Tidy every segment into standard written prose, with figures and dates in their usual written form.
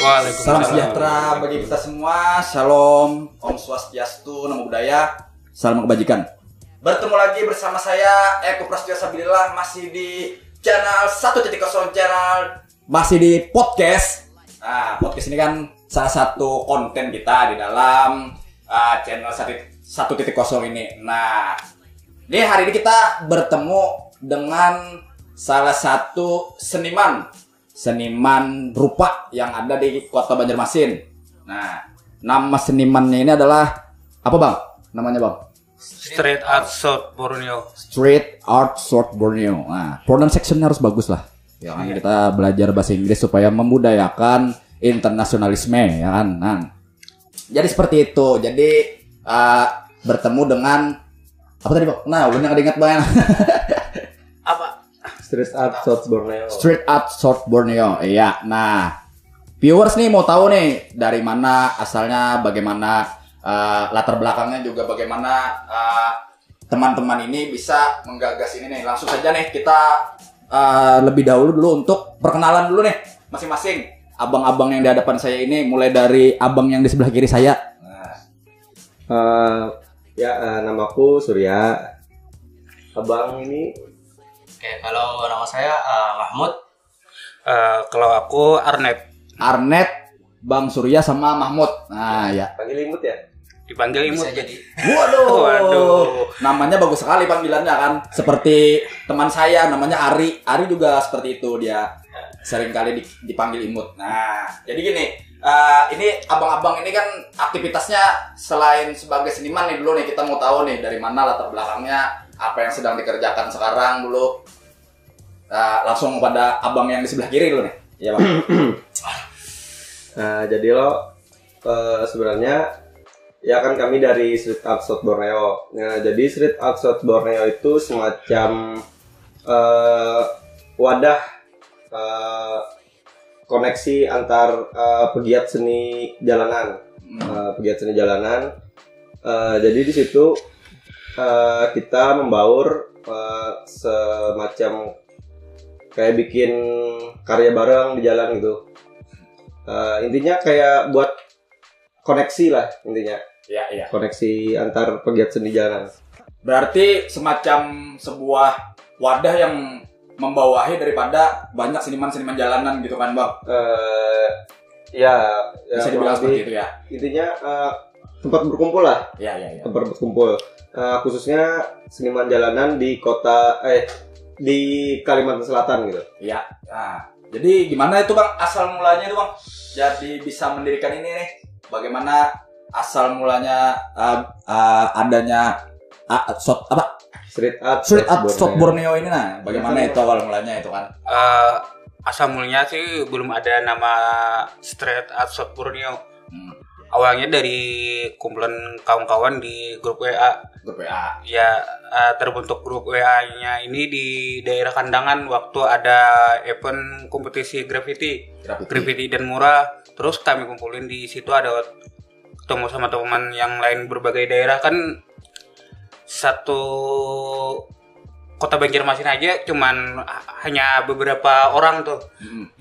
Salam sejahtera bagi kita semua. Shalom, Om Swastiastu, Namo Buddhaya, salam kebajikan. Bertemu lagi bersama saya Eko Prasetyo Sabilillah, masih di channel 1.0 channel, masih di podcast. Nah, podcast ini kan salah satu konten kita di dalam channel 1.0 ini. Nah, di hari ini kita bertemu dengan salah satu seniman rupa yang ada di Kota Banjarmasin. Nah, nama senimannya ini adalah apa, Bang? Namanya, Bang? Street Art South Borneo. Street Art South Borneo. Nah, pronunciation-nya harus bagus lah. Ya kan, kita belajar bahasa Inggris supaya membudayakan internasionalisme, ya kan. Nah, jadi seperti itu. Jadi bertemu dengan apa tadi, Bang? Nah, udah nggak ingat, Bang. Apa? Street Art South Borneo. Street Art South Borneo. Iya. Nah, viewers nih mau tahu nih dari mana asalnya, bagaimana latar belakangnya, juga bagaimana teman-teman ini bisa menggagas ini nih. Langsung saja nih kita lebih dulu untuk perkenalan dulu nih masing-masing. Abang-abang yang di hadapan saya ini, mulai dari abang yang di sebelah kiri saya. Namaku Surya. Abang ini. Oke, kalau nama saya Mahmud. Kalau aku Arnet. Bang Surya sama Mahmud. Nah, ya. Panggil Imut ya? Dipanggil Imut. Bisa jadi. Waduh. Namanya bagus sekali panggilannya kan. Seperti teman saya namanya Ari. Ari juga seperti itu, dia sering kali dipanggil Imut. Nah, jadi gini, ini abang-abang ini kan aktivitasnya selain sebagai seniman nih dulu nih, kita mau tahu nih dari mana latar belakangnya, apa yang sedang dikerjakan sekarang dulu. Langsung pada abang yang di sebelah kiri dulu nih. Iya, Bang. Jadi sebenarnya ya kan kami dari Street Art South Borneo. Nah, jadi Street Art South Borneo itu semacam wadah koneksi antar pegiat seni jalanan. Jadi di situ kita membaur semacam kayak bikin karya bareng di jalan gitu. Intinya kayak buat koneksi lah intinya. Iya. Koneksi antar pegiat seni jalanan. Berarti semacam sebuah wadah yang membawahi daripada banyak seniman-seniman jalanan gitu kan, Bang? Bisa dibilang seperti itu ya. Intinya tempat berkumpul lah. Iya. Tempat berkumpul. Khususnya seniman jalanan di di Kalimantan Selatan gitu. Iya. Nah, jadi gimana itu, Bang, asal mulanya itu, Bang? Jadi bisa mendirikan ini nih. Bagaimana asal mulanya adanya Street Art South Borneo ini, nah bagaimana itu awal mulanya itu kan? Asal mulanya sih belum ada nama Street Art South Borneo. Awalnya dari kumpulan kawan-kawan di grup WA. Ya, terbentuk grup WA-nya ini di daerah Kandangan waktu ada event kompetisi graffiti dan murah. Terus kami kumpulin di situ, ada ketemu sama teman yang lain berbagai daerah kan. Satu Kota Banjarmasin aja cuman hanya beberapa orang tuh.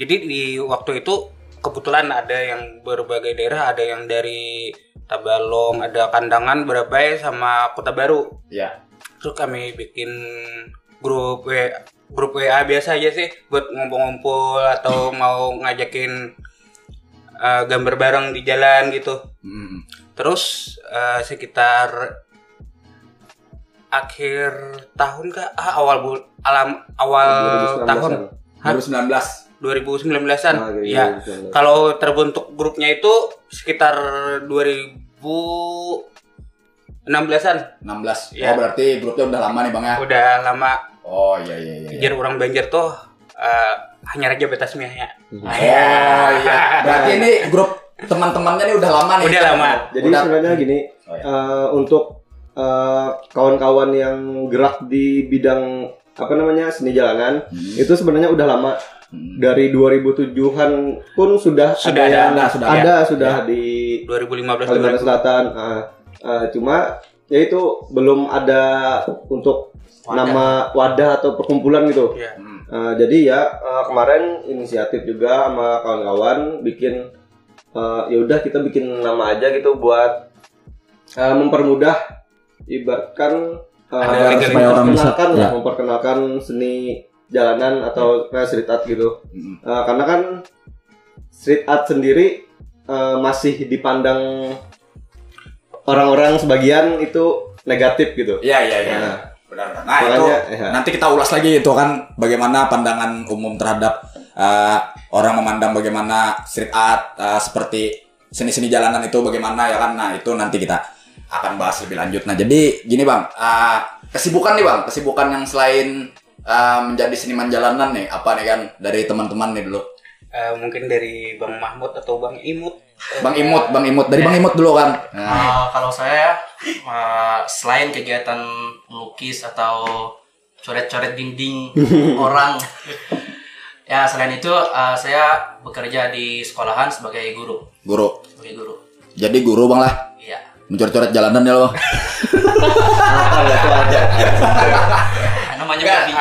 Jadi di waktu itu kebetulan ada yang berbagai daerah, ada yang dari Tabalong, ada Kandangan, Barabai, sama Kota Baru. Iya. Terus kami bikin grup WA biasa aja sih buat ngumpul-ngumpul atau mau ngajakin gambar bareng di jalan gitu. Terus sekitar akhir tahun awal tahun 2019-an. Ya. Kalau terbentuk grupnya itu sekitar 2016-an. 16. Ya. Oh, berarti grupnya udah lama nih, Bang ya? Udah lama. Oh, iya. Jar orang Banjar tuh hanya Raja Betasmia ya. Oh, iya. Berarti ini grup teman-temannya nih udah lama nih. Udah lama. Jadi sebenarnya gini, untuk kawan-kawan yang gerak di bidang seni jalanan, itu sebenarnya udah lama. Dari 2007-an pun sudah ada di 2015 Kalimantan Selatan. Cuma ya itu belum ada untuk nama wadah atau perkumpulan gitu. Jadi ya kemarin inisiatif juga sama kawan-kawan bikin ya udah kita bikin nama aja gitu buat mempermudah, ibaratkan supaya orang bisa memperkenalkan seni jalanan atau street art gitu. Karena kan street art sendiri masih dipandang orang-orang sebagian itu negatif gitu. Iya. Benar. Nah, makanya, itu nanti kita ulas lagi itu kan bagaimana pandangan umum terhadap orang memandang bagaimana street art seperti seni-seni jalanan itu bagaimana ya kan. Nah, itu nanti kita akan bahas lebih lanjut. Nah, jadi gini Bang, kesibukan yang selain menjadi seniman jalanan nih, apa nih kan dari teman-teman nih dulu? Mungkin dari Bang Mahmud atau Bang Imut. Bang Imut dari Bang Imut dulu kan. Kalau saya selain kegiatan melukis atau coret-coret dinding orang, ya selain itu saya bekerja di sekolahan sebagai guru. Jadi guru Bang lah. Iya. Mencoret-coret jalanan ya lo. Namanya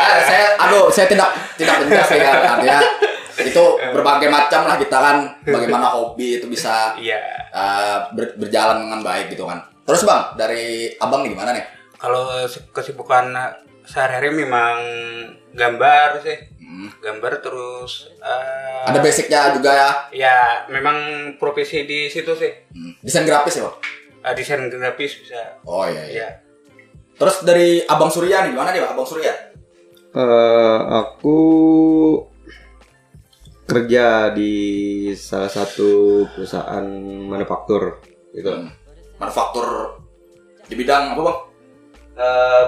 saya tidak penjas ya artinya itu berbagai macam lah kita kan bagaimana hobi itu bisa berjalan dengan baik gitu kan. Terus Bang, dari Abang nih gimana nih? Kalau kesibukan sehari-hari memang gambar sih. Gambar terus ada basicnya juga ya? Ya, memang profesi di situ sih. Desain grafis ya Bang? Desain grafis bisa. Oh iya. Terus dari Abang Surya nih gimana nih Abang Surya? Aku kerja di salah satu perusahaan manufaktur gitu. Manufaktur di bidang apa Bang?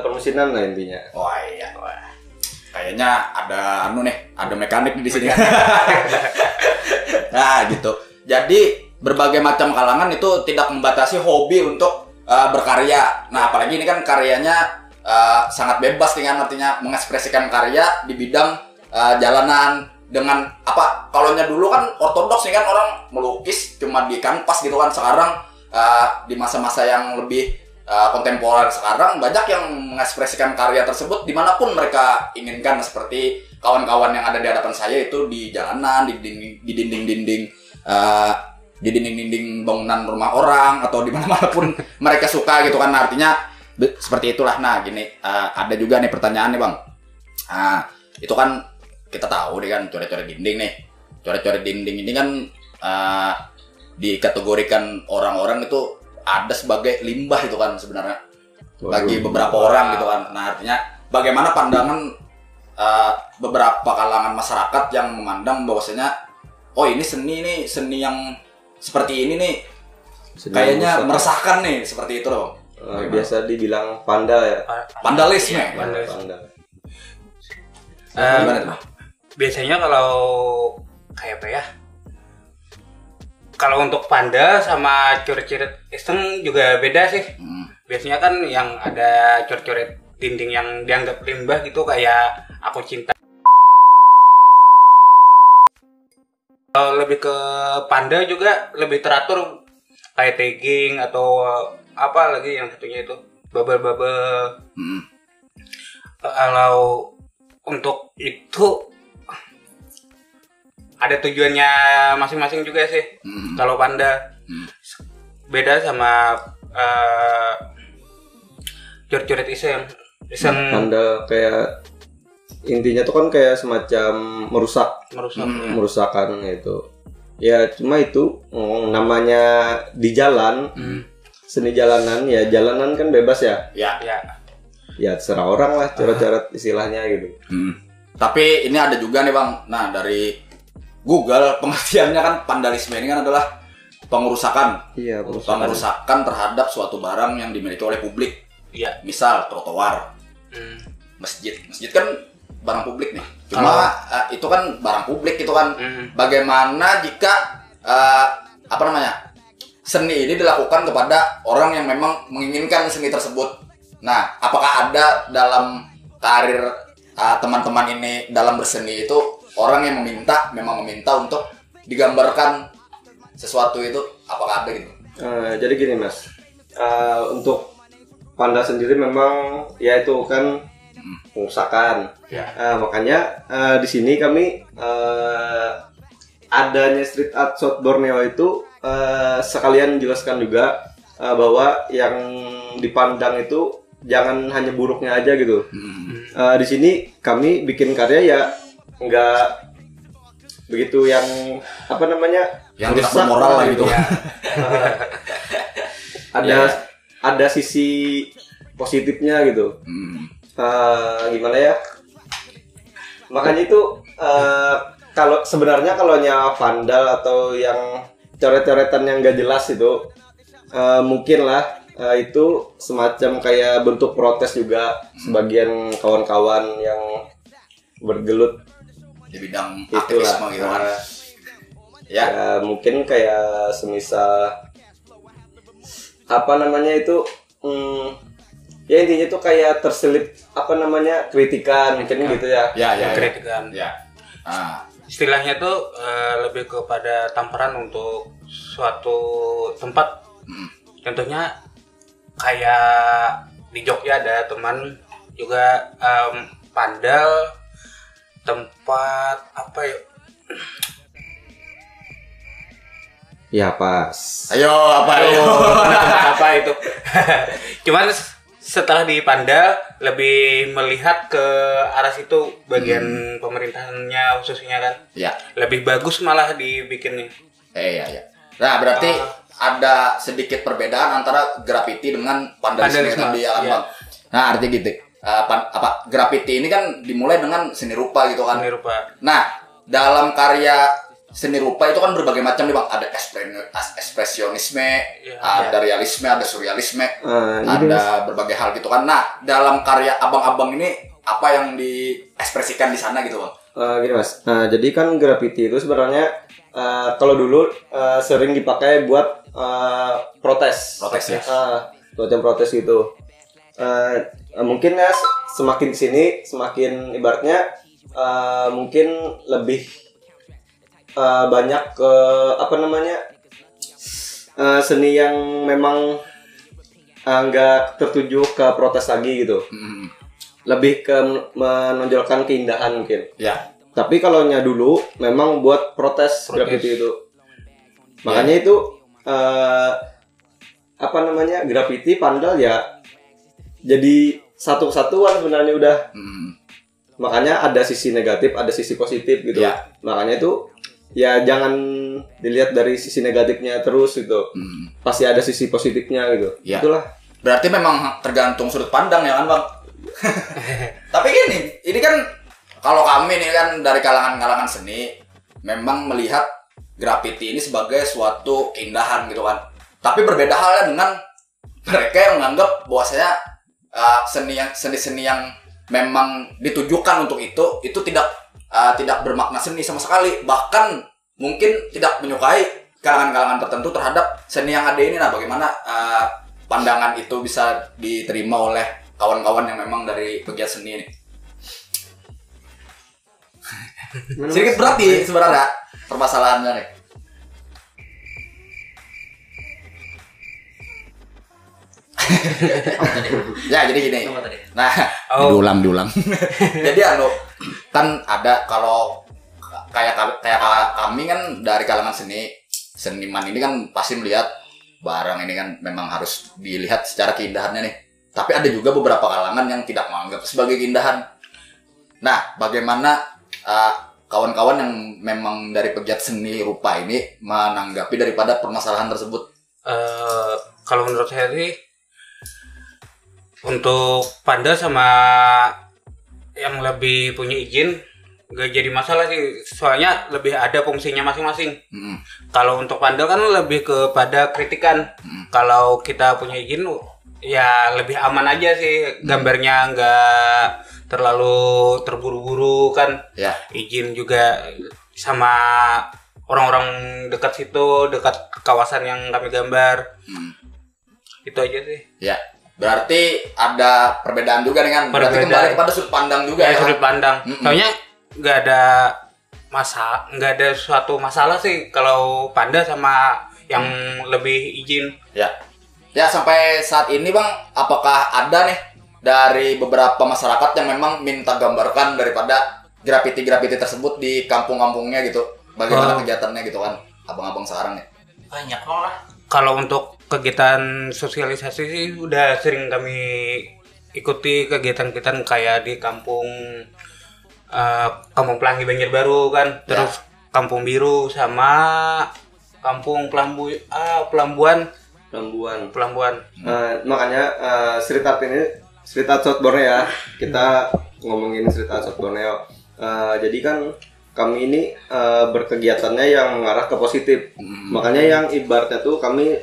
Permesinan lah intinya. Oh iya. Kayaknya ada ada mekanik di sini. Nah gitu. Jadi berbagai macam kalangan itu tidak membatasi hobi untuk berkarya. Nah apalagi ini kan karyanya sangat bebas dengan artinya mengekspresikan karya di bidang jalanan dengan apa? Kalaunya dulu kan ortodoks nih kan orang melukis cuma di kanvas gitu kan. Sekarang di masa-masa yang lebih kontemporer sekarang banyak yang mengekspresikan karya tersebut dimanapun mereka inginkan, seperti kawan-kawan yang ada di hadapan saya itu di jalanan, di dinding-dinding bangunan rumah orang atau di mana-mana pun mereka suka gitu kan. Artinya seperti itulah. Nah gini, ada juga nih pertanyaan nih Bang. Itu kan kita tahu nih kan coret-coret dinding nih. Coret-coret dinding ini kan dikategorikan orang-orang itu ada sebagai limbah itu kan sebenarnya bagi beberapa orang gitu kan. Nah artinya bagaimana pandangan beberapa kalangan masyarakat yang memandang bahwasanya oh ini seni yang seperti ini nih kayaknya meresahkan nih, seperti itu loh. Biasa dibilang pandal ya. Vandalisme. Pandal. Gimana tuh? Biasanya kalau kayak apa ya? Kalau untuk panda sama coret-coret iseng juga beda sih. Biasanya kan yang ada coret-coret dinding yang dianggap limbah gitu kayak Aku Cinta. Kalau lebih ke panda juga lebih teratur kayak tagging atau apa lagi yang satunya itu bubble. Kalau untuk itu ada tujuannya masing-masing juga sih. Kalau panda beda sama coret-coret iseng. Panda kayak intinya tuh kan kayak semacam merusakan gitu. Ya cuma itu namanya di jalan, seni jalanan ya, jalanan kan bebas ya. Ya terserah orang lah coret-coret istilahnya gitu. Tapi ini ada juga nih Bang. Nah dari Google pengertiannya kan vandalisme ini kan adalah pengerusakan. Iya, pengerusakan terhadap suatu barang yang dimiliki oleh publik. Iya. Misal trotoar, masjid kan barang publik nih. Cuma itu kan barang publik itu kan. Bagaimana jika seni ini dilakukan kepada orang yang memang menginginkan seni tersebut. Nah, apakah ada dalam karir teman-teman ini dalam berseni itu orang yang memang meminta untuk digambarkan sesuatu itu, apakah ada gitu? Jadi gini Mas, untuk panda sendiri memang ya itu kan pengusahaan. Makanya di sini kami adanya street art South Borneo itu sekalian jelaskan juga bahwa yang dipandang itu jangan hanya buruknya aja gitu. Di sini kami bikin karya ya nggak begitu yang apa namanya yang tidak bermoral lah gitu. Ya. Ada sisi positifnya gitu. Gimana ya? Makanya itu kalau sebenarnya kalau vandal atau yang coret-coretan yang gak jelas itu mungkin lah itu semacam kayak bentuk protes juga sebagian kawan-kawan yang bergelut di bidang aktivisme gitu kan. Ya mungkin kayak semisal apa namanya itu ya intinya tuh kayak terselip apa namanya kritikan mungkin gitu ya. Kritikan. Istilahnya tuh lebih kepada tamparan untuk suatu tempat. Contohnya kayak di Jogja ada teman juga pandal tempat apa ya? Ya pas. Ayo apa itu? Cuman setelah di Panda lebih melihat ke arah situ bagian pemerintahannya khususnya kan. Ya. Lebih bagus malah dibikinnya. Iya. Nah, berarti ada sedikit perbedaan antara graffiti dengan vandalisme tadi ya, Bang. Nah, artinya gitu. Graffiti ini kan dimulai dengan seni rupa gitu kan. Seni rupa. Nah, dalam karya seni rupa itu kan berbagai macam nih Bang. Ada ekspresionisme, ada realisme, ada surrealisme, ada berbagai hal gitu kan. Nah, dalam karya abang-abang ini apa yang diekspresikan di sana gitu Bang? Gini Mas, jadi kan graffiti itu sebenarnya kalau dulu sering dipakai buat protes ya? Macam protes gitu. Mungkin ya semakin kesini semakin ibaratnya mungkin lebih banyak ke apa namanya seni yang memang nggak tertuju ke protes lagi gitu. Lebih ke menonjolkan keindahan mungkin. Ya. Tapi kalau dulu memang buat protes graffiti itu. Makanya itu apa namanya graffiti pandal ya jadi satu kesatuan sebenarnya udah. Makanya ada sisi negatif, ada sisi positif gitu. Ya. Makanya itu ya jangan dilihat dari sisi negatifnya terus gitu. Pasti ada sisi positifnya gitu. Ya. Itulah. Berarti memang tergantung sudut pandang ya kan Bang? Tapi gini, ini kan kalau kami nih kan dari kalangan seni memang melihat graffiti ini sebagai suatu keindahan gitu kan. Tapi berbeda halnya dengan mereka yang menganggap bahwasanya seni-seni yang memang ditujukan untuk itu tidak bermakna seni sama sekali, bahkan mungkin tidak menyukai kalangan-kalangan tertentu terhadap seni yang ada ini. Nah, bagaimana pandangan itu bisa diterima oleh kawan-kawan yang memang dari pegiat seni ini? Sedikit berat nih sebenarnya permasalahannya nih. Ya jadi gini. Nah, diulang. Jadi kan ada kalau kayak kami kan dari kalangan seniman ini kan pasti melihat barang ini kan memang harus dilihat secara keindahannya nih. Tapi ada juga beberapa kalangan yang tidak menganggap sebagai keindahan. Nah, bagaimana kawan-kawan yang memang dari pegiat seni rupa ini menanggapi daripada permasalahan tersebut? Kalau menurut saya sih untuk Panda sama yang lebih punya izin gak jadi masalah sih, soalnya lebih ada fungsinya masing-masing. Kalau untuk Panda kan lebih kepada kritikan. Kalau kita punya izin ya lebih aman aja sih, gambarnya nggak terlalu terburu-buru kan. Ya. Izin juga sama orang-orang dekat situ, dekat kawasan yang kami gambar. Itu aja sih. Ya. Berarti ada perbedaan juga dengan berarti kembali kepada sudut pandang juga ya. Sudut pandang. Soalnya nggak ada suatu masalah sih kalau Panda sama yang lebih izin. Ya. Ya, sampai saat ini Bang, apakah ada nih dari beberapa masyarakat yang memang minta gambarkan daripada graffiti-graffiti tersebut di kampung-kampungnya gitu? Bagaimana kegiatannya gitu kan, abang-abang sekarang nih? Banyak lah. Kalau untuk kegiatan sosialisasi sih udah sering kami ikuti kegiatan-kegiatan kayak di kampung Kampung Pelangi Banjarbaru kan, terus Kampung Biru sama Kampung Pelambuan. Makanya street art ini street art South Borneo ya. Kita ngomongin street art South Borneo. Jadi kan kami ini berkegiatannya yang mengarah ke positif. Makanya yang ibaratnya tuh kami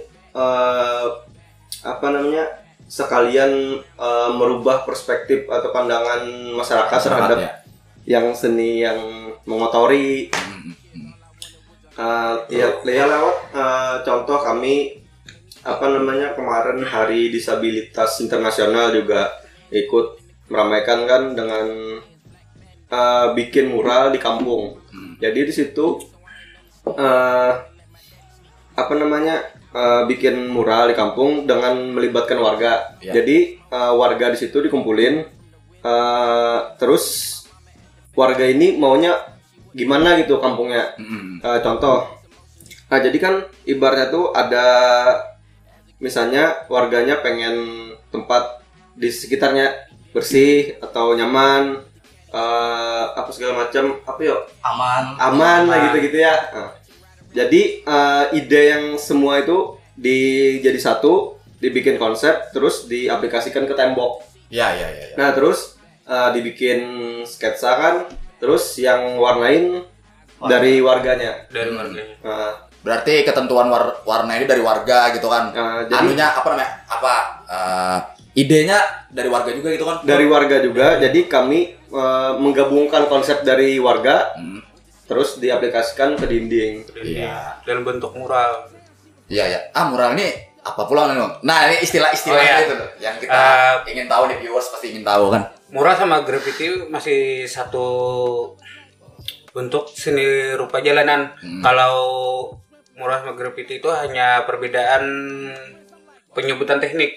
sekalian merubah perspektif atau pandangan masyarakat terhadap yang seni yang mengotori. Lewat contoh kami kemarin Hari Disabilitas Internasional juga ikut meramaikan kan dengan bikin mural di kampung. Jadi di situ bikin mural di kampung dengan melibatkan warga. Jadi warga di situ dikumpulin, terus warga ini maunya gimana gitu kampungnya. Contoh, jadi kan ibaratnya tuh ada misalnya warganya pengen tempat di sekitarnya bersih atau nyaman, segala macam, aman lah gitu ya. Jadi ide yang semua itu jadi satu, dibikin konsep, terus diaplikasikan ke tembok. Ya. Nah terus dibikin sketsa kan, terus yang warnain dari warganya. Berarti ketentuan warna ini dari warga gitu kan. Jadi, idenya dari warga juga gitu kan? Dari warga juga. Jadi kami menggabungkan konsep dari warga, terus diaplikasikan ke dinding. Iya. Dalam bentuk mural. Iya. Mural ini apa pula nih? Nah, ini istilah-istilahnya itu tuh yang kita ingin tahu nih, viewers pasti ingin tahu kan. Mural sama graffiti masih satu bentuk seni rupa jalanan. Kalau mural sama graffiti itu hanya perbedaan penyebutan teknik.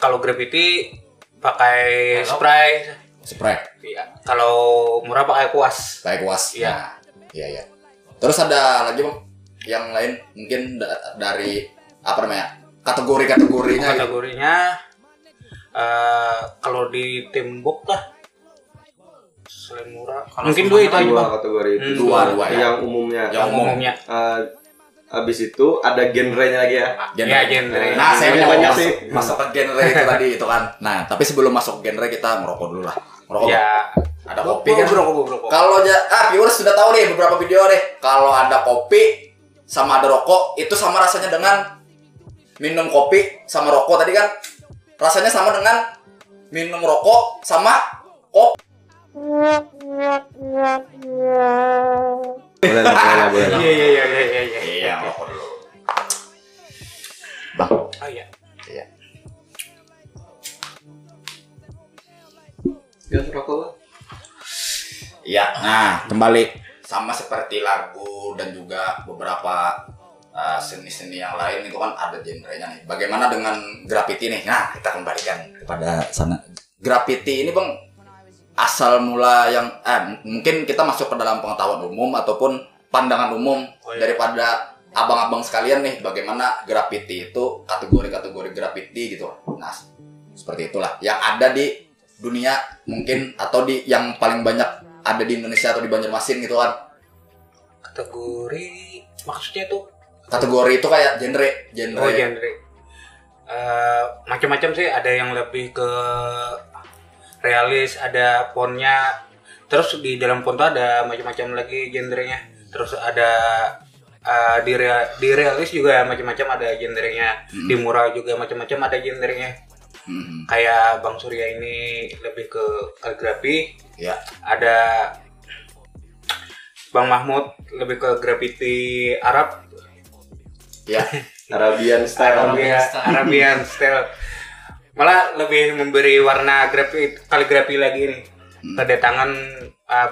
Kalau graffiti pakai spray. Iya. Kalau mural pakai kuas. Iya. Iya. Terus ada lagi Bang yang lain mungkin dari kategorinya. Kalau di tembok lah selain mural mungkin dua itu aja Bang. Kategori itu dua yang umumnya. Habis itu ada genrenya lagi ya. Genre. Nah, saya mau banyak sih masuk ke genre itu tadi itu kan. Nah, tapi sebelum masuk genre kita ngerokok dulu lah. Ngerokok. Ya. Ada kopi kan? Berokok. Kalau viewers sudah tahu nih beberapa video deh. Kalau ada kopi sama ada rokok, itu sama rasanya dengan minum kopi sama rokok tadi kan. Rasanya sama dengan minum rokok sama kopi. Boleh. Iya, rokok dulu. Bang. Oh iya. Gas rokok. Iya, nah kembali sama seperti lagu dan juga beberapa seni-seni yang lain itu kan ada genrenya nih. Bagaimana dengan graffiti nih? Nah, kita kembalikan kepada sana. Graffiti ini Bang, asal mula yang mungkin kita masuk ke dalam pengetahuan umum ataupun pandangan umum daripada abang-abang sekalian nih, bagaimana graffiti itu, kategori-kategori graffiti gitu. Nah, seperti itulah yang ada di dunia mungkin, atau di yang paling banyak ada di Indonesia atau di Banjarmasin gitu kan. Kategori maksudnya tuh? Kategori itu kayak genre. Macam-macam sih, ada yang lebih ke realis, ada fontnya, terus di dalam font ada macam-macam lagi genrenya, terus ada di realis juga macam-macam ada genrenya, di mural juga macam-macam ada genrenya. Kayak Bang Surya ini lebih ke kaligrafi, ada Bang Mahmud lebih ke graffiti Arab, Arabian style. Malah lebih memberi warna kaligrafi lagi nih. Kedatangan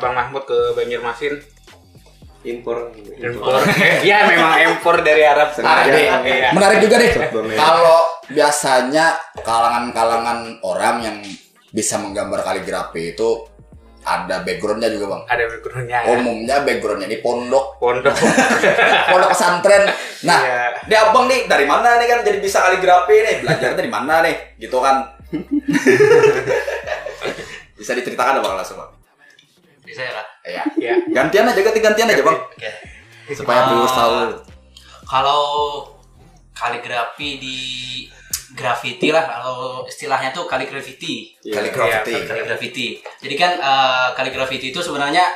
Bang Mahmud ke Banjarmasin. Impor. Ya memang impor dari Arab. Menarik juga nih. Kalau biasanya kalangan-kalangan orang yang bisa menggambar kaligrafi itu ada backgroundnya juga bang. Ada backgroundnya. Umumnya backgroundnya ini pondok Pondok pesantren. Nah, Iya. dia abang nih dari mana nih kan jadi bisa kaligrafi nih, belajarnya dari mana nih, gitu kan? Bisa diceritakan bang langsung bang. Bisa ya lah. Iya. ya. Gantian aja bang, Oke. supaya viewers tahu. Kalau kaligrafi di graffiti lah, kalau istilahnya tuh kaligrafi. Kaligrafi. Jadi kan kaligrafi itu sebenarnya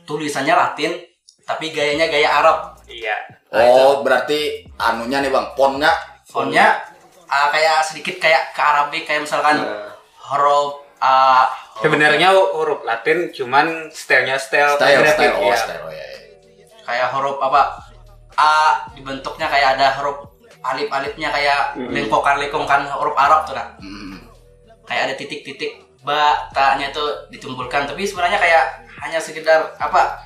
tulisannya Latin, tapi gayanya gaya Arab. Iya. Oh, berarti anunya nih bang, Fontnya kayak sedikit kayak ke Arabik, kayak misalkan huruf Sebenarnya huruf Latin, cuman style grafik. Oh, Ya. style. Oh, ya. kayak huruf apa A dibentuknya kayak ada huruf alif-alifnya kayak lengkokan huruf Arab tuh nah. Kayak ada titik-titik ba ta-nya itu ditumbulkan, tapi sebenarnya kayak hanya sekedar apa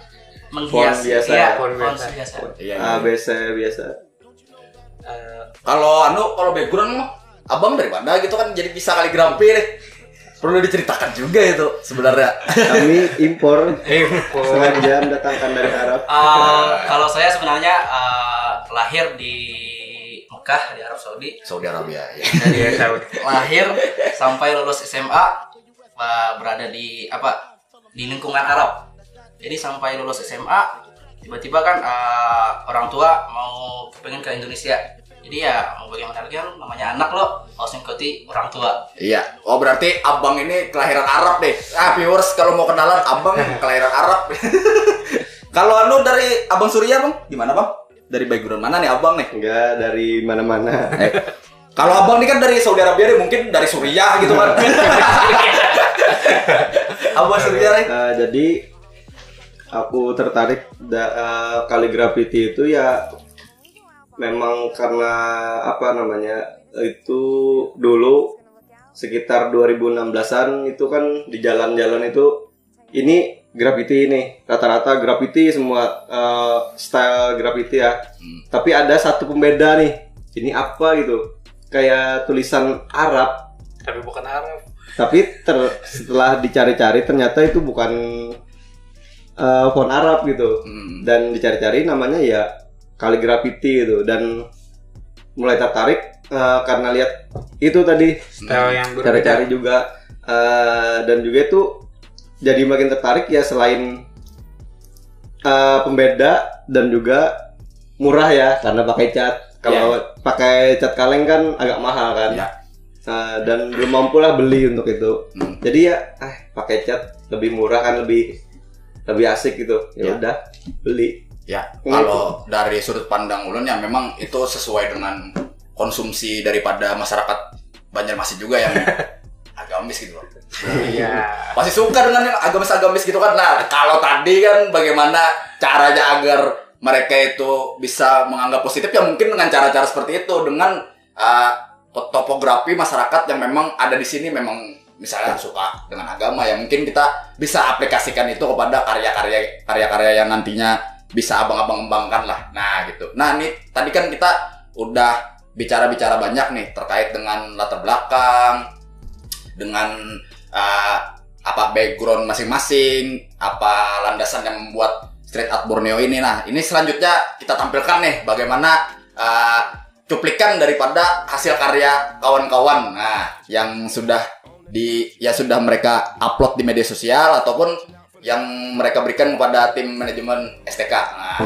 menghias Font biasa. Iya. ABC biasa. Kalau background mah abang dari mana gitu kan jadi bisa kaligrafi nih. Perlu diceritakan juga itu sebenarnya. Kami impor sengaja datangkan dari Arab. Kalau saya sebenarnya lahir di Mekah di Arab Saudi Arabia ya. dari lahir sampai lulus SMA berada di lingkungan Arab. Jadi sampai lulus SMA tiba-tiba kan orang tua mau pengen ke Indonesia. Jadi ya mau bagaimana lagi kan namanya anak lo harus mengikuti orang tua. Iya. Oh berarti abang ini kelahiran Arab deh. Viewers kalau mau kenalan abang kelahiran Arab. Kalau dari abang Surya bang, gimana bang? Dari background mana nih abang nih? Enggak dari mana-mana. Kalau abang ini kan dari Saudi Arabia nih, mungkin dari Suriah gitu kan? Abang Surya nih. Jadi aku tertarik kaligrafi itu ya memang karena itu dulu sekitar 2016-an itu kan di jalan-jalan itu ini graffiti ini rata-rata graffiti semua style graffiti ya. Tapi ada satu pembeda nih. Ini apa gitu? Kayak tulisan Arab. Tapi bukan Arab. Tapi setelah dicari-cari ternyata itu bukan font Arab gitu. Dan dicari-cari namanya ya kaligrafi gitu, dan mulai tertarik karena lihat itu tadi Style yang cari-cari juga dan juga itu jadi makin tertarik ya selain pembeda dan juga murah ya karena pakai cat. Kalau pakai cat kaleng kan agak mahal kan. Dan belum mampu lah beli untuk itu. Jadi ya pakai cat lebih murah kan, lebih asik gitu. Ya udah beli. Ya, kalau dari sudut pandang ulun ya memang itu sesuai dengan konsumsi daripada masyarakat Banjarmasin juga yang agamis gitu loh. Iya. Pasti suka dengan yang agamis-agamis gitu kan. Nah, kalau tadi kan bagaimana caranya agar mereka itu bisa menganggap positif ya mungkin dengan cara-cara seperti itu, dengan topografi masyarakat yang memang ada di sini memang misalnya suka dengan agama ya mungkin kita bisa aplikasikan itu kepada karya-karya yang nantinya bisa abang-abang kembangkan lah. Nah gitu. Nah nih tadi kan kita udah bicara banyak nih terkait dengan latar belakang, dengan background masing-masing, landasan yang membuat street art Borneo ini. Nah ini selanjutnya kita tampilkan nih bagaimana cuplikan daripada hasil karya kawan-kawan. Nah yang sudah mereka upload di media sosial ataupun yang mereka berikan kepada tim manajemen STK. Nah.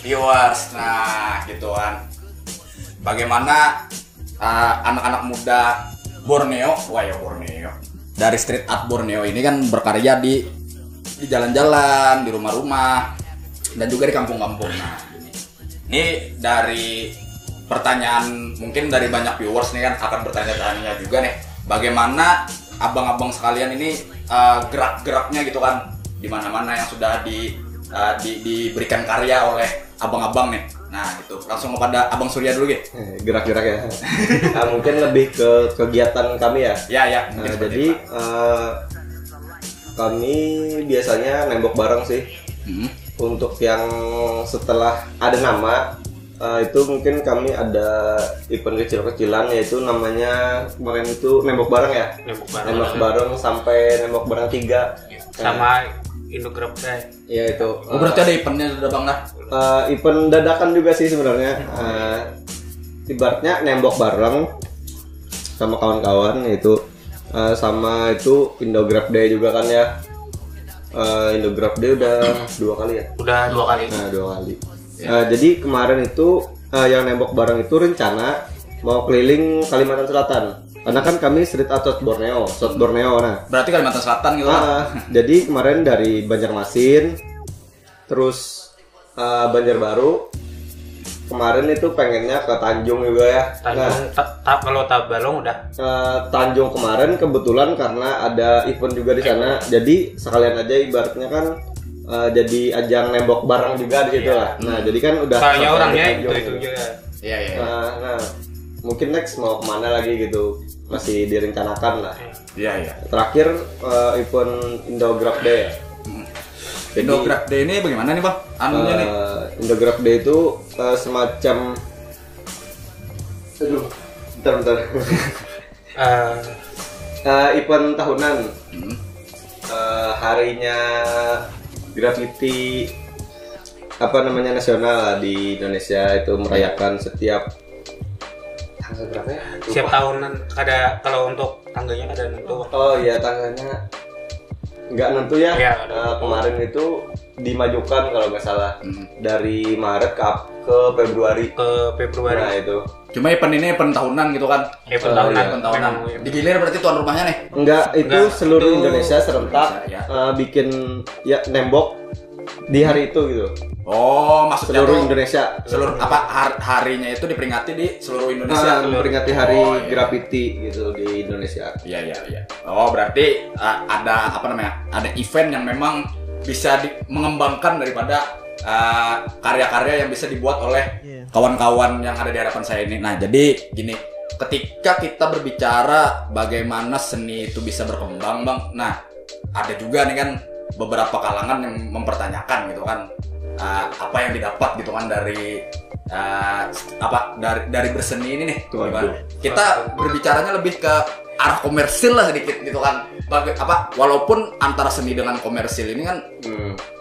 viewers. Nah, gitu kan. Bagaimana anak-anak muda Borneo, Borneo. Dari street art Borneo ini kan berkarya di jalan-jalan, di rumah-rumah, dan juga di kampung-kampung. Nah, ini dari pertanyaan mungkin dari banyak viewers nih kan akan bertanya-tanya juga nih, bagaimana abang-abang sekalian ini gerak-geraknya gitu kan, di mana-mana yang sudah diberikan karya oleh abang-abang nih. Nah, itu langsung kepada Abang Surya dulu gitu. Gerak-gerak ya. Mungkin lebih ke kegiatan kami ya. Ya. Jadi kami biasanya nembok bareng sih. Untuk yang setelah ada nama itu mungkin kami ada event kecil-kecilan, yaitu namanya kemarin itu nembok bareng ya. Nembok bareng sampai nembok bareng 3 sama Indograph Day. Ya itu. Berarti ada eventnya sudah Bang lah. Event dadakan juga sih sebenarnya. Ibaratnya nembok bareng sama kawan-kawan itu, sama itu Indograph Day juga kan ya. Indograph Day udah 2 kali ya? Udah 2 kali. Nah, 2 kali. Jadi kemarin itu yang nembok bareng itu rencana mau keliling Kalimantan Selatan. Karena kan kami street art South Borneo. Nah. Berarti Kalimantan Selatan gitu kan? Jadi kemarin dari Banjarmasin, terus Banjarbaru. Kemarin itu pengennya ke Tanjung juga ya. Tanjung, kalau Tabalong udah. Tanjung kemarin kebetulan karena ada event juga di sana. Jadi sekalian aja ibaratnya kan jadi ajang nembok bareng juga di situ lah. Nah, jadi kan udah. Soalnya orangnya itu juga. Iya. Nah, mungkin next mau kemana lagi gitu masih direncanakan lah. Iya. Terakhir event Indograph Day ya. Indograph Day ini bagaimana nih Bang? Anunya nih? Indograph Day itu semacam, bentar. Event tahunan. Harinya graffiti nasional lah di Indonesia, itu merayakan setiap tanggal berapa ya? Setiap tahunan ada, kalau untuk tangganya ada nentu. Oh iya, tangganya nggak nentu ya. Kemarin itu dimajukan kalau nggak salah dari Maret ke Februari. Nah itu. Cuma event ini event tahunan gitu kan? Event tahunan. Digilir berarti tuan rumahnya nih? Enggak, seluruh Indonesia serentak bikin ya nembok di hari itu gitu. Oh, maksudnya seluruh Indonesia. Seluruh harinya itu diperingati di seluruh Indonesia. Memperingati hari graffiti gitu di Indonesia. Iya. Oh, berarti ada ada event yang memang bisa mengembangkan daripada karya-karya yang bisa dibuat oleh kawan-kawan yang ada di hadapan saya ini. Nah, jadi gini, ketika kita berbicara bagaimana seni itu bisa berkembang, Bang. Nah, ada juga nih kan beberapa kalangan yang mempertanyakan gitu kan, apa yang didapat gitu kan dari dari berseni ini nih. Kita berbicaranya lebih ke arah komersil lah sedikit gitu kan. Walaupun antara seni dengan komersil ini kan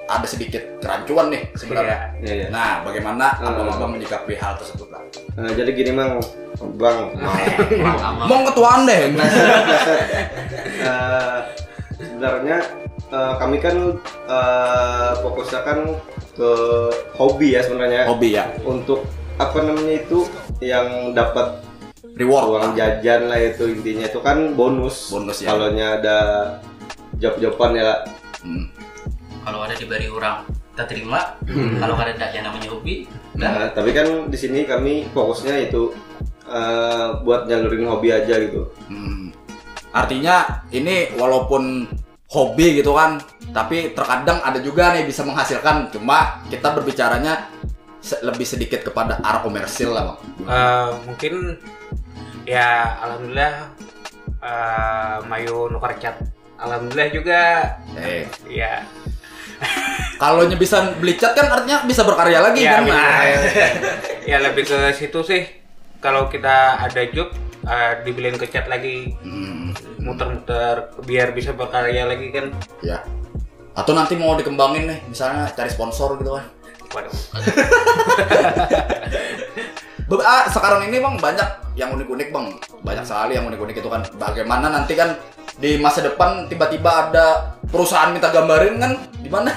ada sedikit kerancuan nih sebenarnya. Iya. Nah, bagaimana abang-abang menyikapi hal tersebut lah? Jadi gini Bang. Mau ketuaan deh. Sebenarnya kami kan fokusnya kan ke hobi ya sebenarnya. Hobi ya. Untuk itu yang dapat reward, uang jajan lah, itu intinya itu kan bonus ya. Kalau ada job-joban ya. Kalau ada diberi orang kita terima. Kalau ada yang namanya hobi. Nah, tapi kan di sini kami fokusnya itu buat nyalurin hobi aja gitu. Artinya ini walaupun hobi gitu kan, tapi terkadang ada juga nih bisa menghasilkan. Cuma kita berbicaranya lebih sedikit kepada arah komersil lah Bang. Mungkin ya alhamdulillah Mayu nukar cat. Alhamdulillah juga. Ya. Kalau bisa beli cat kan artinya bisa berkarya lagi ya, kan? Ya lebih ke situ sih. Kalau kita ada job dibeliin ke cat lagi, muter-muter biar bisa berkarya lagi kan. Ya. Atau nanti mau dikembangin nih, misalnya cari sponsor gitu kan. Waduh. Sekarang ini Bang banyak yang unik-unik Bang. Banyak sekali yang unik-unik itu kan. Bagaimana nanti kan di masa depan tiba-tiba ada perusahaan minta gambarin kan, gimana?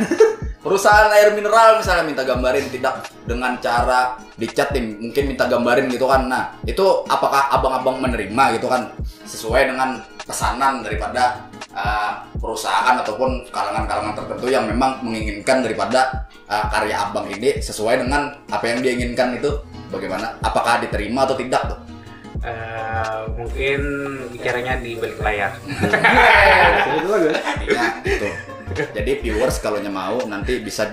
perusahaan air mineral misalnya minta gambarin, tidak dengan cara dicatin, mungkin minta gambarin gitu kan. Nah itu apakah abang-abang menerima gitu kan, sesuai dengan pesanan daripada perusahaan ataupun kalangan-kalangan tertentu yang memang menginginkan daripada karya abang ini sesuai dengan apa yang dia inginkan itu, bagaimana? Apakah diterima atau tidak tuh? Mungkin bicaranya di balik layar. Ya, gitu. Jadi viewers kalau mau nanti bisa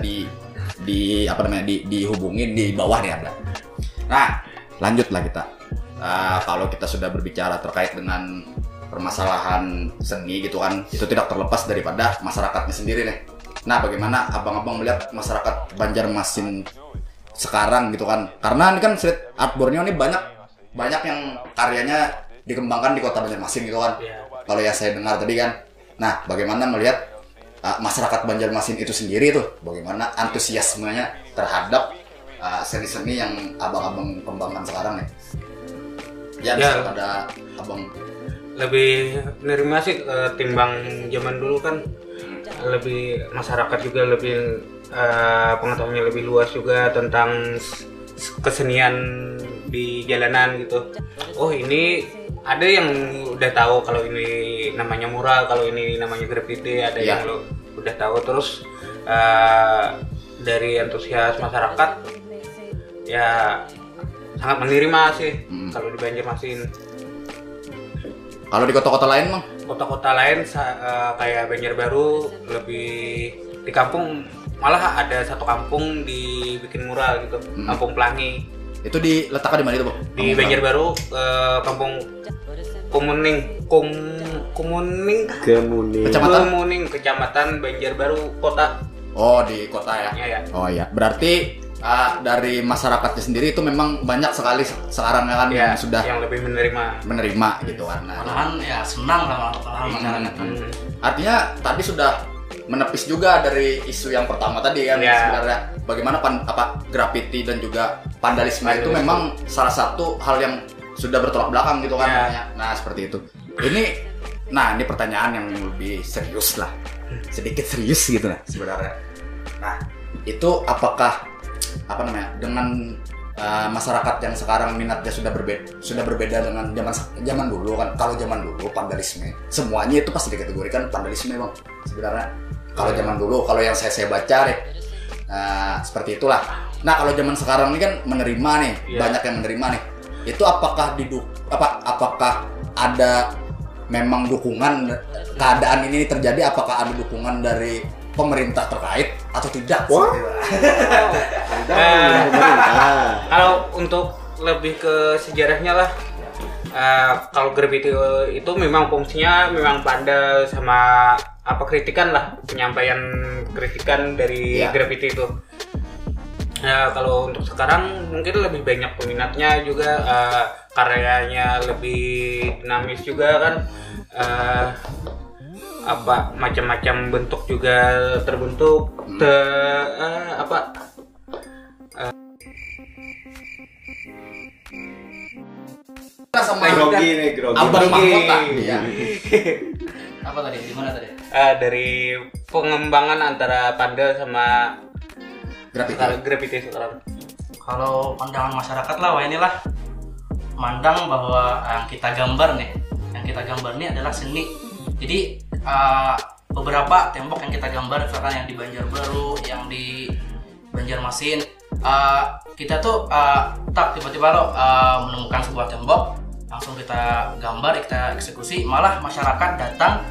dihubungin di bawah nih ada. Nah, lanjutlah kita. Kalau kita sudah berbicara terkait dengan permasalahan seni gitu kan, itu tidak terlepas daripada masyarakatnya sendiri nih. Nah, bagaimana abang-abang melihat masyarakat Banjarmasin sekarang gitu kan? Karena ini kan street art Borneo ini banyak yang karyanya dikembangkan di kota Banjarmasin gitu kan. Kalau ya saya dengar tadi kan. Nah, bagaimana melihat masyarakat Banjarmasin itu sendiri tuh, bagaimana antusiasmenya terhadap seni-seni yang abang-abang kembangkan sekarang nih? Ya, pada abang lebih nerima sih timbang zaman dulu kan. Lebih masyarakat juga lebih pengetahuannya lebih luas juga tentang kesenian di jalanan gitu. Oh, ini ada yang udah tahu kalau ini namanya mural, kalau ini namanya graffiti, ada yang lo udah tahu. Terus dari antusias masyarakat ya sangat menerima sih kalau di Banjarmasin. Kalau di kota-kota lain mah? Kota-kota lain kayak Banjarbaru lebih di kampung, malah ada satu kampung dibikin mural gitu, Kampung Pelangi. Itu diletakkan di mana itu, Bang? Di Banjarbaru, Kampung Kemuning, Kecamatan Banjarbaru Kota. Oh, di kota ya? Iya. Oh iya, berarti dari masyarakatnya sendiri itu memang banyak sekali sekarang kan yang sudah yang lebih menerima gitu kan. Malahan ya senang lah masyarakat. Artinya tadi sudah menepis juga dari isu yang pertama tadi kan, sebenarnya bagaimana graffiti dan juga vandalisme itu memang salah satu hal yang sudah bertolak belakang gitu kan. Nah, seperti itu. Ini pertanyaan yang lebih serius lah, sedikit serius gitu lah sebenarnya. Nah, itu apakah dengan masyarakat yang sekarang minatnya sudah berbeda dengan zaman dulu kan. Kalau zaman dulu vandalisme semuanya itu pasti dikategorikan vandalisme, Bang, sebenarnya. Kalau zaman dulu, kalau yang saya baca deh, seperti itulah. Nah, kalau zaman sekarang ini kan menerima nih, banyak yang menerima nih. Itu apakah ada memang dukungan keadaan ini terjadi? Apakah ada dukungan dari pemerintah terkait atau tidak? Kalau untuk lebih ke sejarahnya lah, kalau graffiti itu memang fungsinya memang pandai sama kritikan lah, penyampaian kritikan dari graffiti itu. Kalau untuk sekarang mungkin lebih banyak peminatnya juga, karyanya lebih dinamis juga kan, macam-macam bentuk juga terbentuk. Sama grogi abang mahkota. Apa tadi? Di mana tadi? Dari pengembangan antara pandal sama graffiti sekarang. Kalau pandangan masyarakat lah, inilah mandang bahwa yang kita gambar nih adalah seni. Jadi beberapa tembok yang kita gambar, misalkan yang di Banjarbaru, yang di Banjarmasin, kita tuh tiba-tiba menemukan sebuah tembok, langsung kita gambar, kita eksekusi, malah masyarakat datang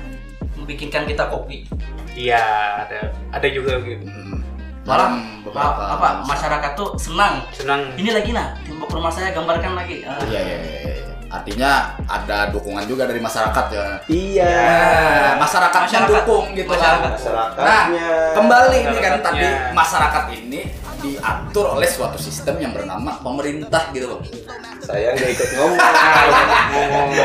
membikinkan kita kopi. Iya, ada juga gitu. Malah masyarakat tuh senang. Ini lagi tembok rumah saya gambarkan lagi. Iya. Artinya ada dukungan juga dari masyarakat ya. Iya. Masyarakatnya dukung gitu kan. Nah, kembali ini kan tadi masyarakat ini diatur oleh suatu sistem yang bernama pemerintah gitu loh. Saya nggak ikut ngomong.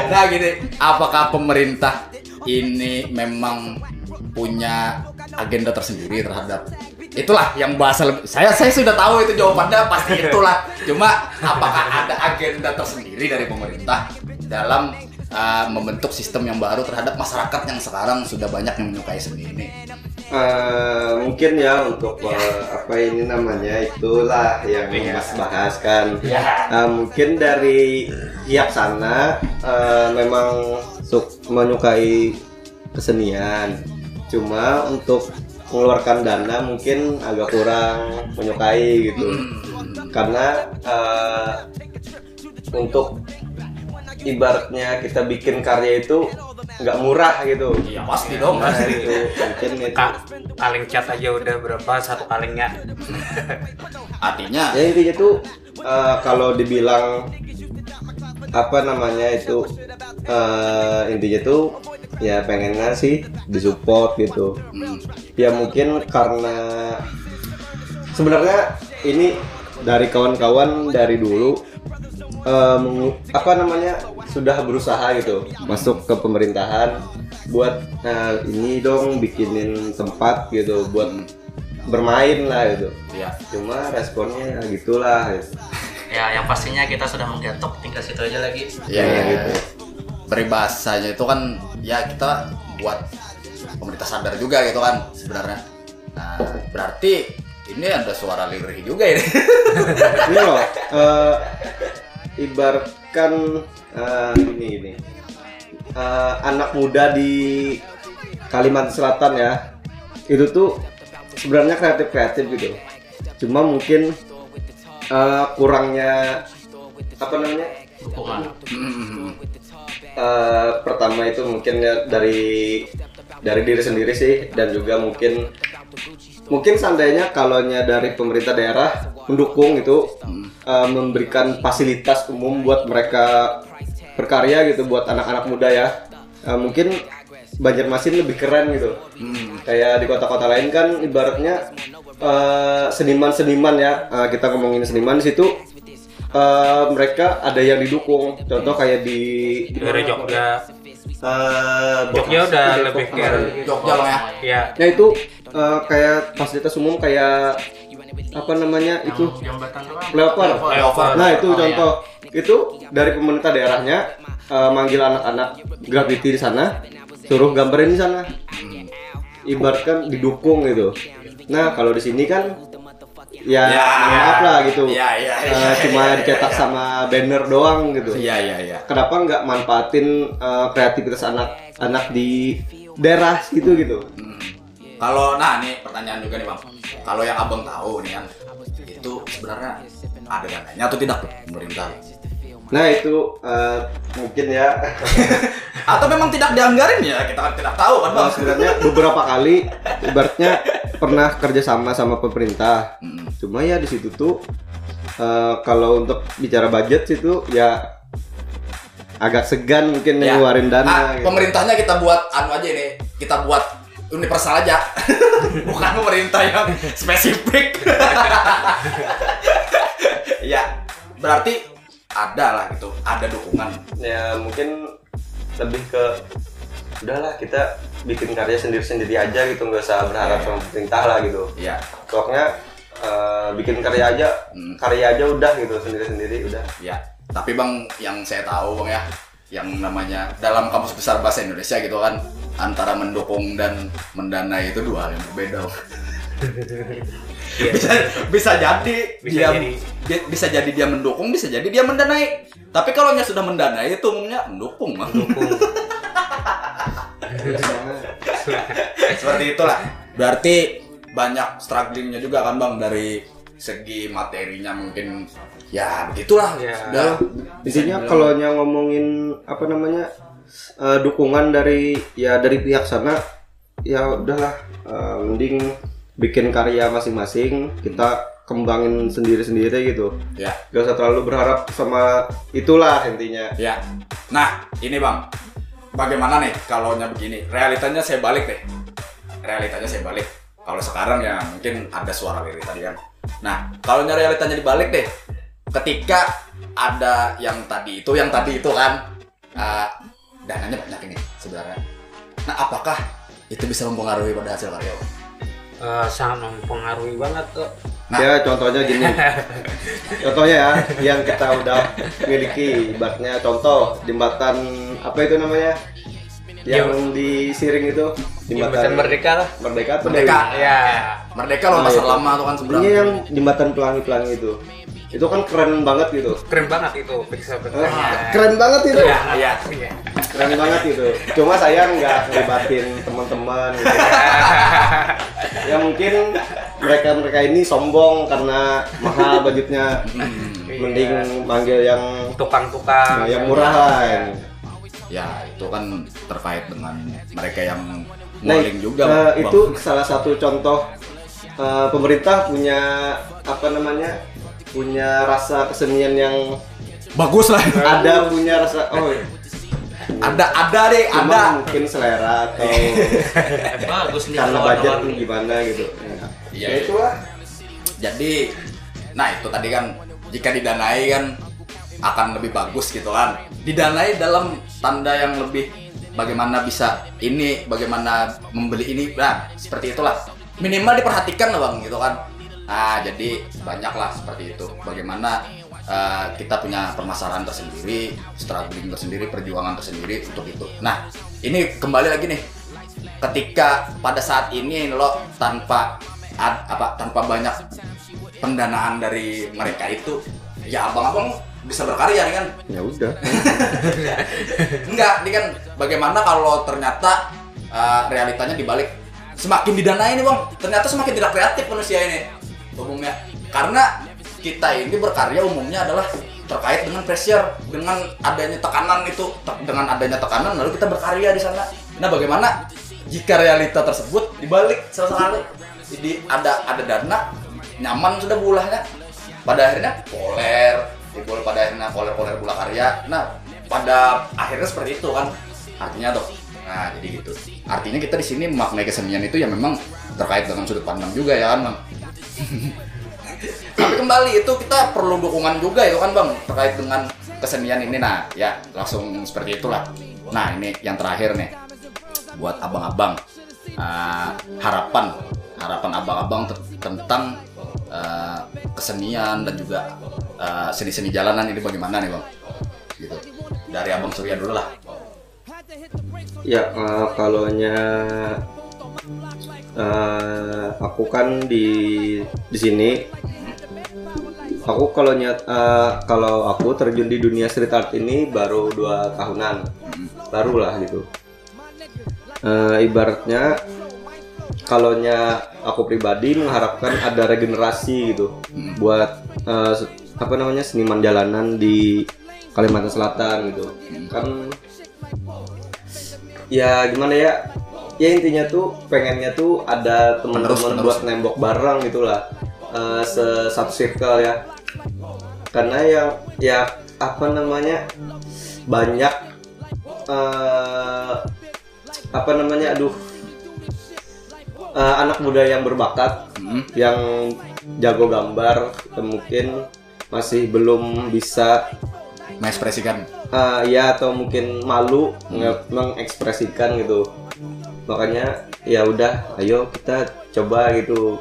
Nah gini, apakah pemerintah ini memang punya agenda tersendiri terhadap itulah yang bahasa saya sudah tahu itu jawabannya pasti itulah. Cuma apakah ada agenda tersendiri dari pemerintah dalam membentuk sistem yang baru terhadap masyarakat yang sekarang sudah banyak yang menyukai seni ini? Mungkin ya untuk apa ini namanya itulah yang Mas bahas kan. Mungkin dari pihak sana memang menyukai kesenian. Cuma untuk mengeluarkan dana mungkin agak kurang menyukai gitu. Karena untuk ibaratnya kita bikin karya itu nggak murah gitu. Iya pasti dong. Pasti itu mungkin itu. Kaleng cat aja udah berapa satu kalengnya. Artinya ya intinya tuh kalau dibilang apa namanya itu intinya tuh ya pengennya sih disupport gitu. Ya mungkin karena sebenarnya ini dari kawan-kawan dari dulu apa namanya sudah berusaha gitu masuk ke pemerintahan buat ini dong bikinin tempat gitu buat bermain lah gitu. ya. Cuma responnya gitulah gitu. Ya yang pastinya kita sudah menggetok, tinggal situ aja lagi. Ya, gitu. Peribahasanya itu kan ya kita buat pemerintah sadar juga gitu kan sebenarnya. Nah, berarti ini ada suara lirih juga ini. Ini loh ibaratkan ini anak muda di Kalimantan Selatan ya, itu tuh sebenarnya kreatif gitu. Cuma mungkin kurangnya apa namanya Dukungan. Pertama itu mungkin ya dari diri sendiri sih, dan juga mungkin seandainya kalaunya dari pemerintah daerah mendukung itu memberikan fasilitas umum buat mereka berkarya gitu, buat anak-anak muda ya, mungkin Banjarmasin lebih keren gitu. Kayak di kota-kota lain kan ibaratnya seniman-seniman ya, kita ngomongin seniman di situ mereka ada yang didukung. Contoh kayak di dari Jogja. Jogja udah lebih ke Jogja loh ya. Ya. Nah itu kayak fasilitas umum kayak apa namanya itu flyover. Nah itu contoh itu dari pemerintah daerahnya manggil anak-anak graffiti di sana, suruh gambarin di sana. Ibaratkan didukung gitu. Nah kalau di sini kan ya maaf lah gitu. Cuma dicetak sama banner doang gitu. Iya. Kenapa nggak manfaatin kreativitas anak-anak di daerah gitu. Kalau nah nih pertanyaan juga nih Bang. Kalau yang Abang tahu nih kan itu sebenarnya ada dananya atau tidak pemerintah? Nah itu mungkin ya Atau memang tidak dianggarin ya, kita kan tidak tahu kan Bang. sebenarnya beberapa kali ibaratnya pernah kerja sama pemerintah. Cuma ya di situ tuh kalau untuk bicara budget situ ya agak segan mungkin ngeluarin dana gitu. Pemerintahnya kita buat anu aja nih, kita buat universal aja. Bukan pemerintah yang spesifik. Ya, berarti ada lah gitu, ada dukungan. Ya mungkin lebih ke udahlah kita bikin karya sendiri aja gitu, nggak usah berharap sama pemerintah lah gitu. Iya. Pokoknya bikin karya aja udah gitu, sendiri udah. Ya, tapi Bang yang saya tahu Bang ya, yang namanya dalam Kamus Besar Bahasa Indonesia gitu kan, antara mendukung dan mendanai itu dua hal yang berbeda. bisa jadi dia mendukung, bisa jadi dia mendanai. Tapi kalau nya sudah mendanai itu umumnya mendukung. Seperti itulah. Berarti banyak strugglingnya juga kan Bang, dari segi materinya mungkin ya begitulah. Sudah. Intinya kalau yang ngomongin apa namanya dukungan dari pihak sana ya udahlah, mending bikin karya masing-masing, kita kembangin sendiri gitu. Ya. Gak usah terlalu berharap sama itulah intinya. Ya. Nah, ini Bang, bagaimana nih kalau nya begini? Realitanya saya balik deh. Kalau sekarang ya mungkin ada suara lirik tadi kan. Nah, kalau nya realitanya dibalik deh. Ketika ada yang tadi itu kan, dananya banyak ini sebenarnya. Nah, apakah itu bisa mempengaruhi pada hasil karya? Sangat mempengaruhi banget kok. Nah. Ya contohnya gini. Contohnya ya yang kita udah miliki, ibaratnya contoh jembatan apa itu namanya? Yang di Siring itu Jembatan Merdeka lah. Merdeka tuh Merdeka. Ya. Merdeka loh pasar lama tuh kan seberang. Ini yang jembatan pelangi-pelangi itu. Itu kan keren banget gitu. Keren banget itu pixel-pixelnya. Keren banget itu. Iya. Keren banget itu. Cuma saya nggak ngelibatin teman-teman gitu. Ya mungkin mereka ini sombong karena mahal budgetnya. Mending manggil yang tukang-tukang yang murahan. Ya itu kan terkait dengan mereka yang modeling juga. Itu salah satu contoh pemerintah punya punya rasa kesenian yang bagus lah. Ada punya rasa ada deh, cuma ada. mungkin selera atau Bagus nih karena kalau budget warna-warni. gimana gitu. Iya. Ya itulah. Jadi, nah itu tadi kan jika didanai kan akan lebih bagus gitu kan. Didanai dalam tanda yang lebih bagaimana bisa ini, bagaimana membeli ini, nah seperti itulah. Minimal diperhatikan lah bang gitu kan. Nah jadi banyaklah seperti itu. Bagaimana kita punya permasalahan tersendiri, struggling tersendiri, perjuangan tersendiri untuk itu. Nah ini kembali lagi nih, ketika pada saat ini lo tanpa banyak pendanaan dari mereka itu, ya abang-abang bisa berkarya nih kan? Ya udah. Enggak, ini kan bagaimana kalau ternyata realitanya dibalik semakin didanai nih bang, ternyata semakin tidak kreatif manusia ini umumnya. Karena kita ini berkarya umumnya adalah terkait dengan pressure, dengan adanya tekanan itu, dengan adanya tekanan lalu kita berkarya di sana. Nah bagaimana jika realita tersebut dibalik sekali, jadi ada dana nyaman sudah bulahnya, pada akhirnya pada akhirnya koler bola karya. Nah pada akhirnya seperti itu kan artinya tuh. Nah jadi gitu. Artinya kita di sini memaknai kesenian itu ya memang terkait dengan sudut pandang juga ya kan bang. Tapi kembali itu kita perlu dukungan juga itu kan bang terkait dengan kesenian ini. Nah ya langsung seperti itulah. Nah ini yang terakhir nih buat abang-abang, harapan abang-abang tentang kesenian dan juga seni-seni jalanan ini bagaimana nih bang? Gitu. Dari abang Surya dulu lah. Ya aku kan di sini. Kalau aku terjun di dunia street art ini baru 2 tahunan, baru lah gitu. Ibaratnya aku pribadi mengharapkan ada regenerasi gitu buat seniman jalanan di Kalimantan Selatan gitu. Kan ya gimana ya? Ya intinya tuh pengennya tuh ada teman-teman buat nembok bareng gitulah. Satu circle ya. Karena banyak anak muda yang berbakat, yang jago gambar, mungkin masih belum bisa mengekspresikan. Atau mungkin malu mengekspresikan gitu. Makanya ya udah, ayo kita coba gitu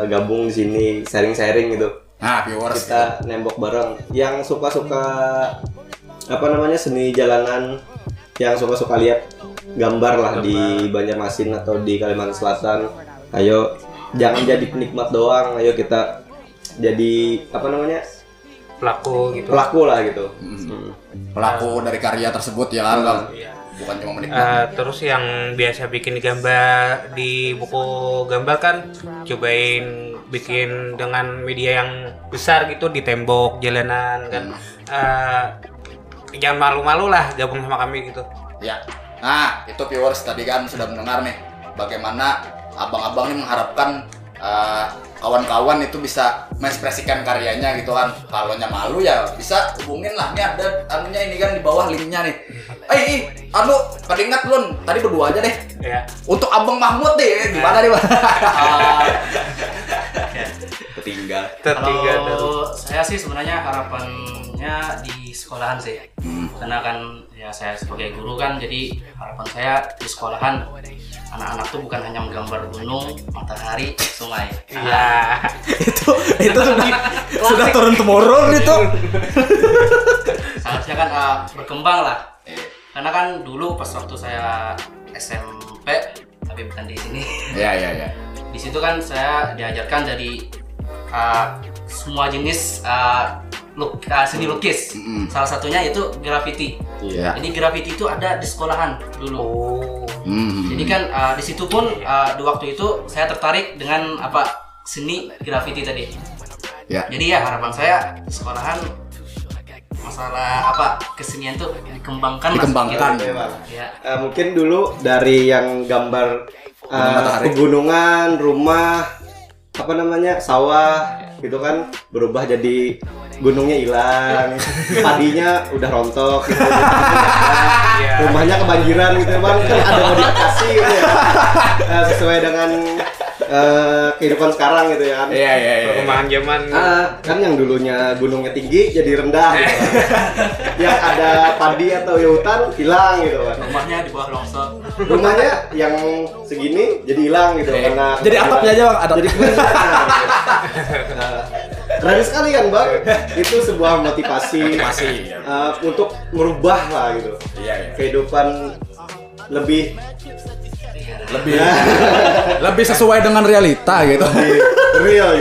gabung di sini, sharing gitu. Nah, viewers kita nembok bareng. Yang suka-suka seni jalanan, yang suka-suka lihat gambar lah di Banjarmasin atau di Kalimantan Selatan. Ayo jangan jadi penikmat doang, ayo kita jadi pelaku lah gitu. Pelaku dari karya tersebut ya kan bang. Bukan cuma menikmati. Terus yang biasa bikin gambar di buku gambar kan cobain bikin dengan media yang besar gitu di tembok jalanan kan. Jangan malu-malu lah gabung sama kami gitu. Ya. Nah itu viewers tadi kan sudah mendengar nih bagaimana abang-abang ini mengharapkan kawan-kawan itu bisa mengekspresikan karyanya gitu kan. Kalau malu ya bisa hubungin lah, nih ada anunya ini kan di bawah linknya nih. Ingat belum? Tadi berdua aja deh. Ya. Untuk Abang Mahmud deh, gimana nih bang? Tertinggal. Kalau saya sih sebenarnya harapannya di sekolahan sih. Karena kan ya saya sebagai guru kan, jadi harapan saya di sekolahan anak-anak tuh bukan hanya menggambar gunung, matahari, sungai. Iya. Itu sudah turun temurun itu. Seharusnya kan berkembang lah. Karena kan dulu pas waktu saya SMP, tapi bukan di sini. Iya. Di situ kan saya diajarkan dari semua jenis seni lukis. Salah satunya itu graffiti. Jadi graffiti itu ada di sekolahan dulu. Jadi kan di situ pun di waktu itu saya tertarik dengan seni graffiti tadi. Jadi ya harapan saya sekolahan masalah kesenian tuh dikembangkan. Mungkin dulu dari yang gambar pegunungan, rumah, sawah gitu kan, berubah jadi gunungnya hilang, padinya udah rontok gitu, rumahnya kebanjiran gitu bang, kan ada modifikasi gitu ya, sesuai dengan kehidupan sekarang gitu ya kan. Perkembangan zaman. Kan yang dulunya gunungnya tinggi jadi rendah gitu kan. Yang ada padi atau hutan hilang gitu kan. Rumahnya di bawah longsor. Rumahnya yang segini jadi hilang gitu karena jadi atapnya aja bang, jadi keren sekali kan bang. Itu sebuah motivasi untuk merubah lah gitu. Kehidupan lebih sesuai dengan realita gitu. Real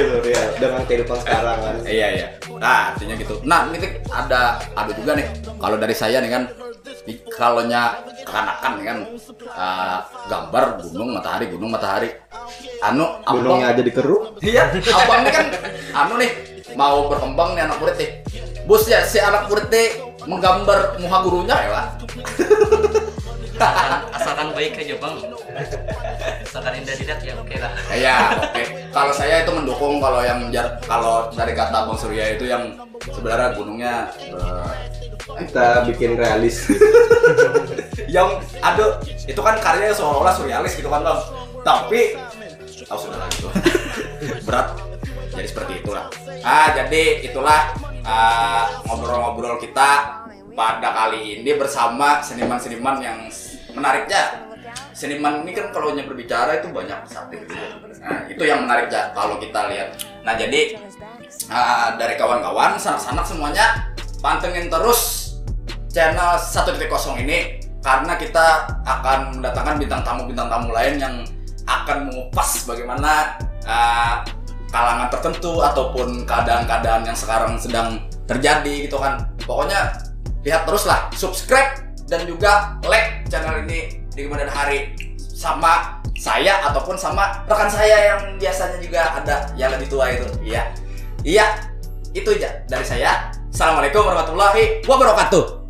dengan kehidupan sekarang kan. Iya. Nah, artinya gitu. Nah, ini ada juga nih. Kalau dari saya nih kan, kalonya kekanakan nih kan, gambar gunung matahari. Gunungnya aja dikeruk. Iya, abang nih kan nih mau berkembang nih anak murid nih. Bos ya, si anak murid nih menggambar muka gurunya ya lah. Asalkan baik aja bang, asalkan indah dilihat ya oke lah. Iya, oke. Kalau saya itu mendukung kalau dari kata Bang Surya itu yang sebenarnya gunungnya kita bikin realis. Yang itu kan karyanya seolah-olah surrealis gitu kan bang. Tapi sudah lah gitu. Berat. Jadi seperti itulah. Jadi itulah ngobrol-ngobrol kita pada kali ini bersama seniman-seniman yang menariknya. Seniman ini kan kalau berbicara itu banyak sakti gitu. Nah, itu yang menarik ya kalau kita lihat. Nah, jadi dari kawan-kawan, sanak-sanak semuanya pantengin terus channel 1.0 ini karena kita akan mendatangkan bintang tamu lain yang akan mengupas bagaimana kalangan tertentu ataupun keadaan-keadaan yang sekarang sedang terjadi gitu kan. Pokoknya lihat terus lah, subscribe dan juga like channel ini di kemudian hari sama saya ataupun sama rekan saya yang biasanya juga ada yang lebih tua itu. Iya, itu aja dari saya. Assalamualaikum warahmatullahi wabarakatuh.